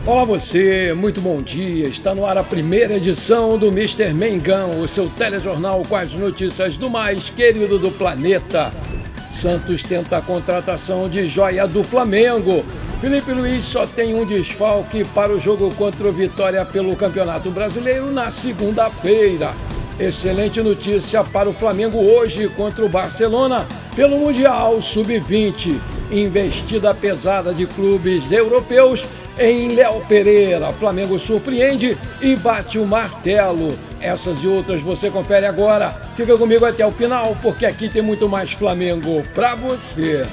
Olá você, muito bom dia. Está no ar a primeira edição do Mister Mengão, o seu telejornal com as notícias do mais querido do planeta. Santos tenta a contratação de joia do Flamengo. Felipe Luiz só tem um desfalque para o jogo contra o Vitória pelo Campeonato Brasileiro na segunda-feira. Excelente notícia para o Flamengo hoje contra o Barcelona pelo Mundial Sub-20. Investida pesada de clubes europeus em Léo Pereira. Flamengo surpreende e bate o martelo. Essas e outras você confere agora. Fica comigo até o final, porque aqui tem muito mais Flamengo pra você.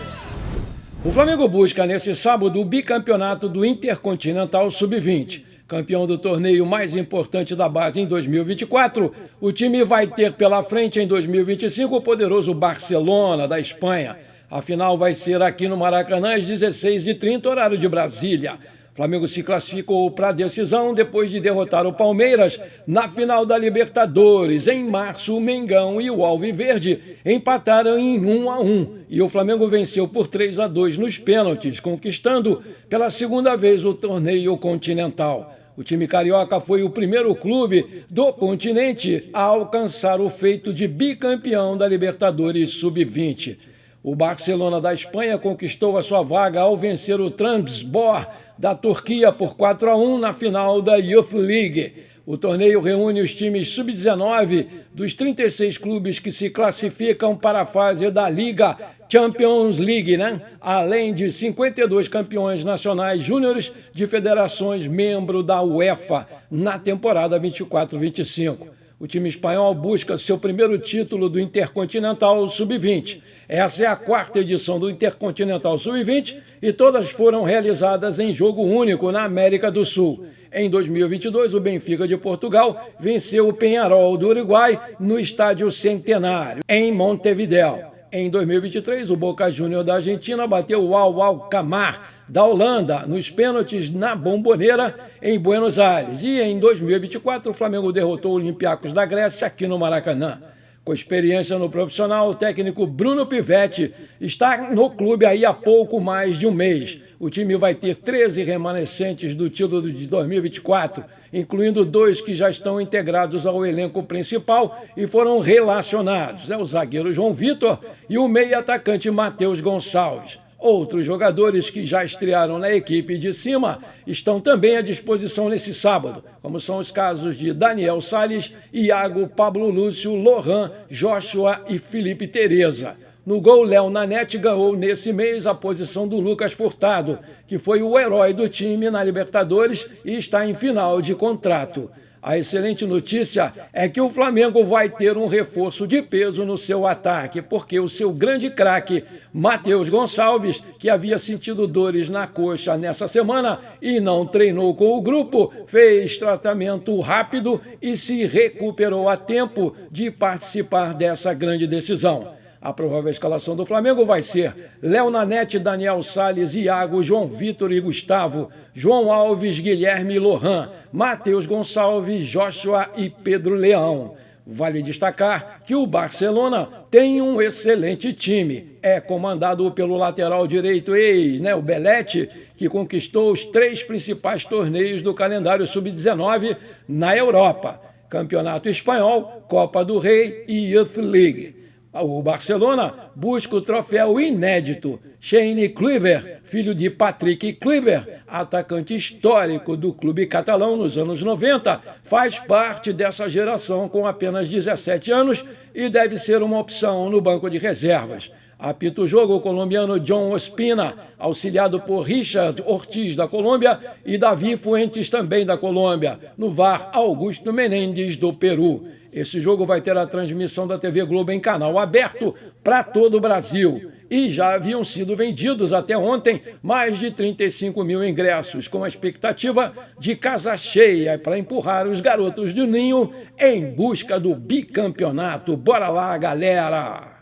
O Flamengo busca nesse sábado o bicampeonato do Intercontinental Sub-20. Campeão do torneio mais importante da base em 2024, o time vai ter pela frente em 2025 o poderoso Barcelona, da Espanha. A final vai ser aqui no Maracanã às 16h30, horário de Brasília. O Flamengo se classificou para a decisão depois de derrotar o Palmeiras na final da Libertadores. Em março, o Mengão e o Alviverde empataram em 1-1 e o Flamengo venceu por 3-2 nos pênaltis, conquistando pela segunda vez o torneio continental. O time carioca foi o primeiro clube do continente a alcançar o feito de bicampeão da Libertadores Sub-20. O Barcelona da Espanha conquistou a sua vaga ao vencer o Trabzonspor da Turquia por 4-1 na final da Youth League. O torneio reúne os times sub-19 dos 36 clubes que se classificam para a fase da Liga Champions League, além de 52 campeões nacionais júniores de federações membro da UEFA na temporada 24-25. O time espanhol busca seu primeiro título do Intercontinental Sub-20. Essa é a quarta edição do Intercontinental Sub-20 e todas foram realizadas em jogo único na América do Sul. Em 2022, o Benfica de Portugal venceu o Peñarol do Uruguai no Estádio Centenário, em Montevideo. Em 2023, o Boca Juniors da Argentina bateu o Al-Alkmaar da Holanda nos pênaltis na Bombonera, em Buenos Aires. E em 2024, o Flamengo derrotou o Olympiacos da Grécia aqui no Maracanã. Com experiência no profissional, o técnico Bruno Pivetti está no clube aí há pouco mais de um mês. O time vai ter 13 remanescentes do título de 2024, incluindo 2 que já estão integrados ao elenco principal e foram relacionados. O zagueiro João Vitor e o meio-atacante Matheus Gonçalves. Outros jogadores que já estrearam na equipe de cima estão também à disposição nesse sábado, como são os casos de Daniel Salles, Iago, Pablo Lúcio, Lohan, Joshua e Felipe Tereza. No gol, Léo Nanete ganhou nesse mês a posição do Lucas Furtado, que foi o herói do time na Libertadores e está em final de contrato. A excelente notícia é que o Flamengo vai ter um reforço de peso no seu ataque, porque o seu grande craque, Matheus Gonçalves, que havia sentido dores na coxa nessa semana e não treinou com o grupo, fez tratamento rápido e se recuperou a tempo de participar dessa grande decisão. A provável escalação do Flamengo vai ser Léo Nanete, Daniel Salles, Iago, João Vitor e Gustavo, João Alves, Guilherme e Lohan, Matheus Gonçalves, Joshua e Pedro Leão. Vale destacar que o Barcelona tem um excelente time. É comandado pelo lateral direito o Belete, que conquistou os 3 principais torneios do calendário Sub-19 na Europa: Campeonato Espanhol, Copa do Rei e Youth League. O Barcelona busca o troféu inédito. Shane Kluivert, filho de Patrick Kluivert, atacante histórico do clube catalão nos anos 90, faz parte dessa geração com apenas 17 anos e deve ser uma opção no banco de reservas. Apita o jogo o colombiano John Ospina, auxiliado por Richard Ortiz, da Colômbia, e Davi Fuentes, também da Colômbia. No VAR, Augusto Menéndez, do Peru. Esse jogo vai ter a transmissão da TV Globo em canal aberto para todo o Brasil. E já haviam sido vendidos até ontem mais de 35 mil ingressos, com a expectativa de casa cheia para empurrar os garotos do Ninho em busca do bicampeonato. Bora lá, galera!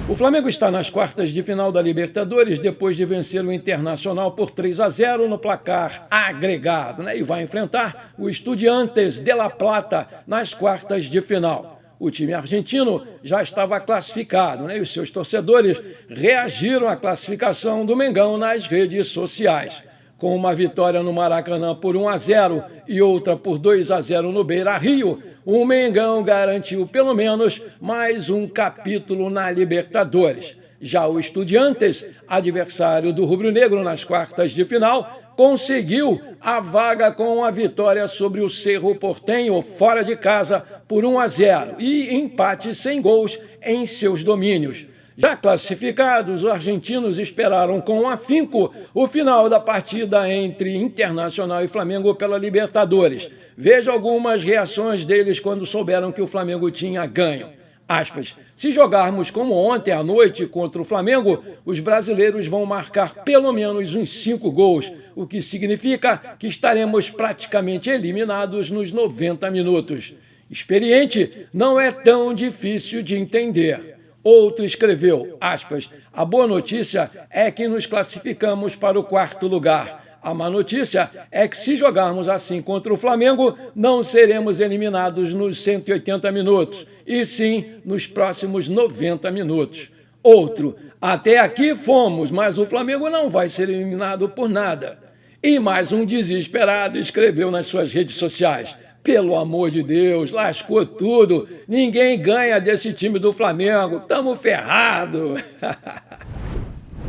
O Flamengo está nas quartas de final da Libertadores depois de vencer o Internacional por 3-0 no placar agregado, e vai enfrentar o Estudiantes de La Plata nas quartas de final. O time argentino já estava classificado, e os seus torcedores reagiram à classificação do Mengão nas redes sociais. Com uma vitória no Maracanã por 1-0 e outra por 2-0 no Beira-Rio, o Mengão garantiu pelo menos mais um capítulo na Libertadores. Já o Estudiantes, adversário do rubro-negro nas quartas de final, conseguiu a vaga com a vitória sobre o Cerro Porteño fora de casa por 1-0 e empate sem gols em seus domínios. Já classificados, os argentinos esperaram com afinco o final da partida entre Internacional e Flamengo pela Libertadores. Veja algumas reações deles quando souberam que o Flamengo tinha ganho. Aspas, se jogarmos como ontem à noite contra o Flamengo, os brasileiros vão marcar pelo menos uns 5 gols, o que significa que estaremos praticamente eliminados nos 90 minutos. Experiente não é tão difícil de entender. Outro escreveu, aspas, a boa notícia é que nos classificamos para o 4º lugar. A má notícia é que se jogarmos assim contra o Flamengo, não seremos eliminados nos 180 minutos, e sim nos próximos 90 minutos. Outro, até aqui fomos, mas o Flamengo não vai ser eliminado por nada. E mais um desesperado escreveu nas suas redes sociais, pelo amor de Deus, lascou tudo, ninguém ganha desse time do Flamengo, estamos ferrados.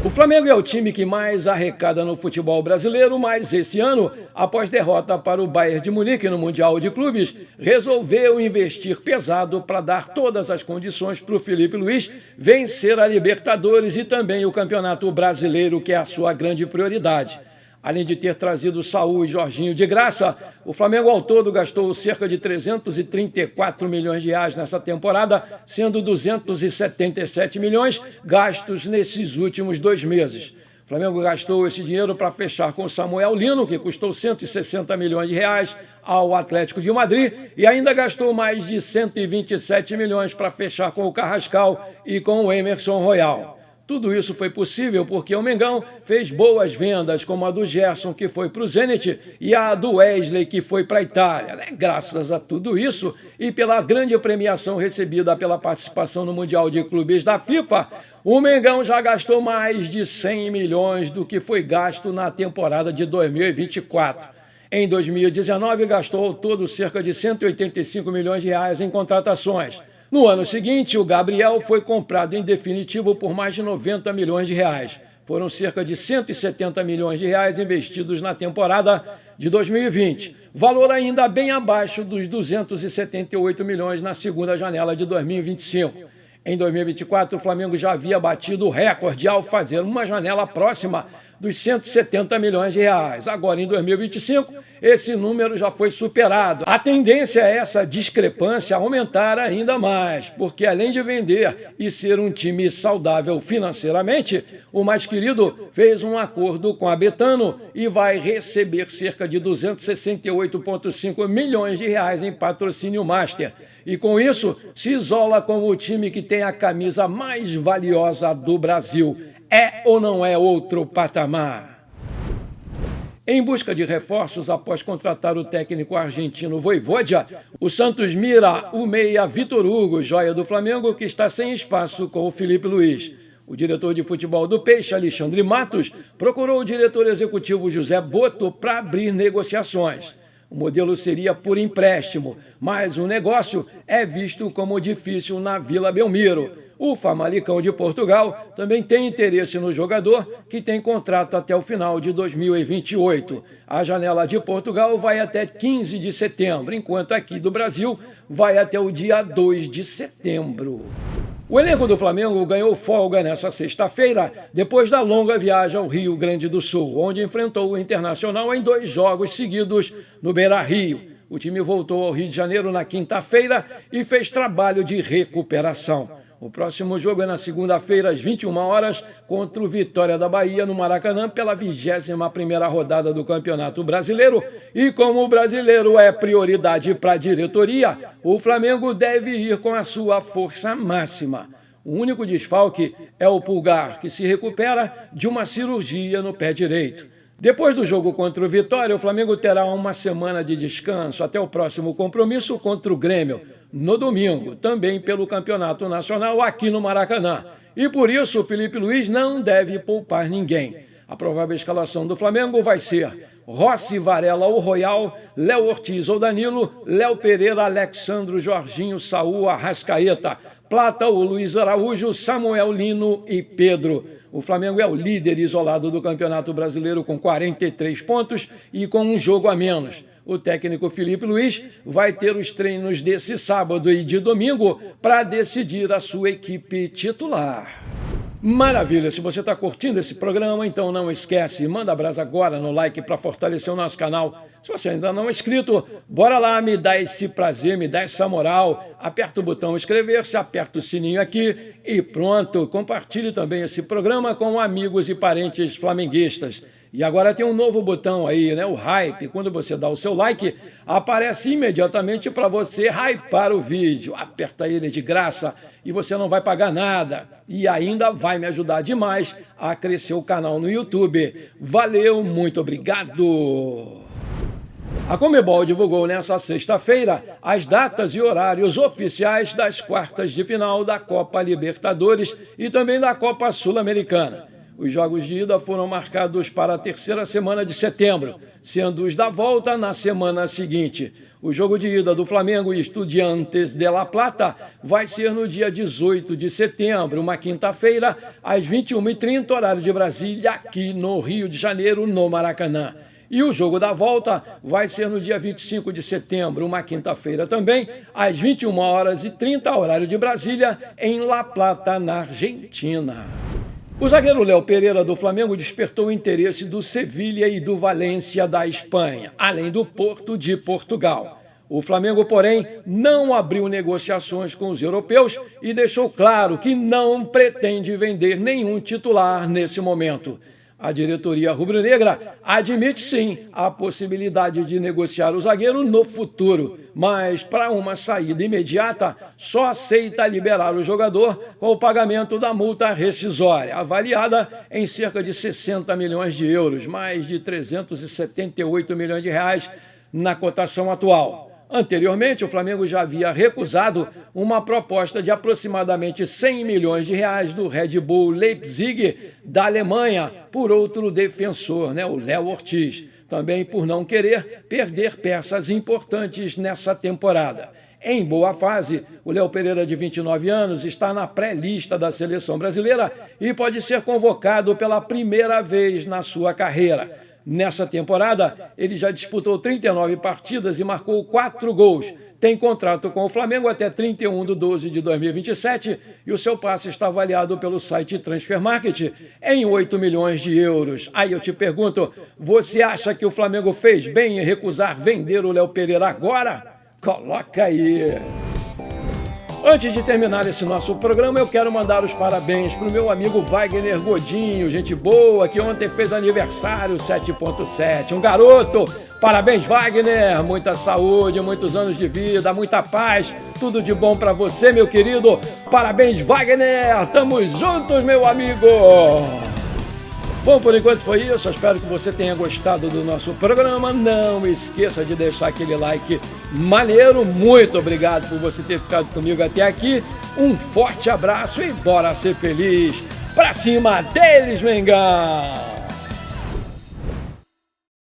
O Flamengo é o time que mais arrecada no futebol brasileiro, mas esse ano, após derrota para o Bayern de Munique no Mundial de Clubes, resolveu investir pesado para dar todas as condições para o Felipe Luiz vencer a Libertadores e também o Campeonato Brasileiro, que é a sua grande prioridade. Além de ter trazido Saúl e Jorginho de graça, o Flamengo ao todo gastou cerca de 334 milhões de reais nessa temporada, sendo 277 milhões gastos nesses últimos 2 meses. O Flamengo gastou esse dinheiro para fechar com Samuel Lino, que custou 160 milhões de reais ao Atlético de Madrid, e ainda gastou mais de 127 milhões para fechar com o Carrascal e com o Emerson Royal. Tudo isso foi possível porque o Mengão fez boas vendas, como a do Gerson, que foi para o Zenit, e a do Wesley, que foi para a Itália. Graças a tudo isso e pela grande premiação recebida pela participação no Mundial de Clubes da FIFA, o Mengão já gastou mais de 100 milhões do que foi gasto na temporada de 2024. Em 2019, gastou ao todo cerca de 185 milhões de reais em contratações. No ano seguinte, o Gabriel foi comprado em definitivo por mais de 90 milhões de reais. Foram cerca de 170 milhões de reais investidos na temporada de 2020, valor ainda bem abaixo dos 278 milhões na segunda janela de 2025. Em 2024, o Flamengo já havia batido o recorde ao fazer uma janela próxima dos 170 milhões de reais. Agora, em 2025, esse número já foi superado. A tendência é essa discrepância aumentar ainda mais, porque além de vender e ser um time saudável financeiramente, o mais querido fez um acordo com a Betano e vai receber cerca de 268,5 milhões de reais em patrocínio master. E com isso, se isola como o time que tem a camisa mais valiosa do Brasil. É ou não é outro patamar? Em busca de reforços após contratar o técnico argentino Vojvoda, o Santos mira o meia Vitor Hugo, joia do Flamengo, que está sem espaço com o Felipe Luiz. O diretor de futebol do Peixe, Alexandre Matos, procurou o diretor executivo José Boto para abrir negociações. O modelo seria por empréstimo, mas o negócio é visto como difícil na Vila Belmiro. O Famalicão de Portugal também tem interesse no jogador, que tem contrato até o final de 2028. A janela de Portugal vai até 15 de setembro, enquanto aqui do Brasil vai até o dia 2 de setembro. O elenco do Flamengo ganhou folga nessa sexta-feira, depois da longa viagem ao Rio Grande do Sul, onde enfrentou o Internacional em 2 jogos seguidos no Beira-Rio. O time voltou ao Rio de Janeiro na quinta-feira e fez trabalho de recuperação. O próximo jogo é na segunda-feira, às 21 horas, contra o Vitória da Bahia, no Maracanã, pela 21ª rodada do Campeonato Brasileiro. E como o brasileiro é prioridade para a diretoria, o Flamengo deve ir com a sua força máxima. O único desfalque é o Pulgar, que se recupera de uma cirurgia no pé direito. Depois do jogo contra o Vitória, o Flamengo terá uma semana de descanso até o próximo compromisso contra o Grêmio, no domingo, também pelo Campeonato Nacional aqui no Maracanã. E por isso o Felipe Luiz não deve poupar ninguém. A provável escalação do Flamengo vai ser Rossi, Varela ou Royal, Léo Ortiz ou Danilo, Léo Pereira, Alexandro, Jorginho, Saúl, Arrascaeta, Plata ou Luiz Araújo, Samuel Lino e Pedro. O Flamengo é o líder isolado do Campeonato Brasileiro com 43 pontos e com um jogo a menos. O técnico Felipe Luiz vai ter os treinos desse sábado e de domingo para decidir a sua equipe titular. Maravilha! Se você está curtindo esse programa, então não esquece, manda abraço agora no like para fortalecer o nosso canal. Se você ainda não é inscrito, bora lá, me dá esse prazer, me dá essa moral. Aperta o botão inscrever-se, aperta o sininho aqui e pronto. Compartilhe também esse programa com amigos e parentes flamenguistas. E agora tem um novo botão aí, né? O hype. Quando você dá o seu like, aparece imediatamente para você hypar o vídeo. Aperta ele de graça e você não vai pagar nada. E ainda vai me ajudar demais a crescer o canal no YouTube. Valeu, muito obrigado! A Conmebol divulgou nesta sexta-feira as datas e horários oficiais das quartas de final da Copa Libertadores e também da Copa Sul-Americana. Os jogos de ida foram marcados para a terceira semana de setembro, sendo os da volta na semana seguinte. O jogo de ida do Flamengo e Estudiantes de La Plata vai ser no dia 18 de setembro, uma quinta-feira, às 21h30, horário de Brasília, aqui no Rio de Janeiro, no Maracanã. E o jogo da volta vai ser no dia 25 de setembro, uma quinta-feira também, às 21h30, horário de Brasília, em La Plata, na Argentina. O zagueiro Léo Pereira do Flamengo despertou o interesse do Sevilha e do Valência da Espanha, além do Porto de Portugal. O Flamengo, porém, não abriu negociações com os europeus e deixou claro que não pretende vender nenhum titular nesse momento. A diretoria rubro-negra admite sim a possibilidade de negociar o zagueiro no futuro, mas para uma saída imediata só aceita liberar o jogador com o pagamento da multa rescisória, avaliada em cerca de 60 milhões de euros, mais de 378 milhões de reais na cotação atual. Anteriormente, o Flamengo já havia recusado uma proposta de aproximadamente 100 milhões de reais do Red Bull Leipzig da Alemanha por outro defensor, o Léo Ortiz, também por não querer perder peças importantes nessa temporada. Em boa fase, o Léo Pereira, de 29 anos, está na pré-lista da seleção brasileira e pode ser convocado pela primeira vez na sua carreira. Nessa temporada, ele já disputou 39 partidas e marcou 4 gols. Tem contrato com o Flamengo até 31/12/2027 e o seu passe está avaliado pelo site Transfer Market em 8 milhões de euros. Aí eu te pergunto, você acha que o Flamengo fez bem em recusar vender o Léo Pereira agora? Coloca aí! Antes de terminar esse nosso programa, eu quero mandar os parabéns para o meu amigo Wagner Godinho, gente boa, que ontem fez aniversário 7.7. Um garoto! Parabéns, Wagner! Muita saúde, muitos anos de vida, muita paz, tudo de bom para você, meu querido. Parabéns, Wagner! Tamo juntos, meu amigo! Bom, por enquanto foi isso. Eu espero que você tenha gostado do nosso programa. Não esqueça de deixar aquele like maneiro. Muito obrigado por você ter ficado comigo até aqui. Um forte abraço e bora ser feliz. Pra cima deles, Mengão!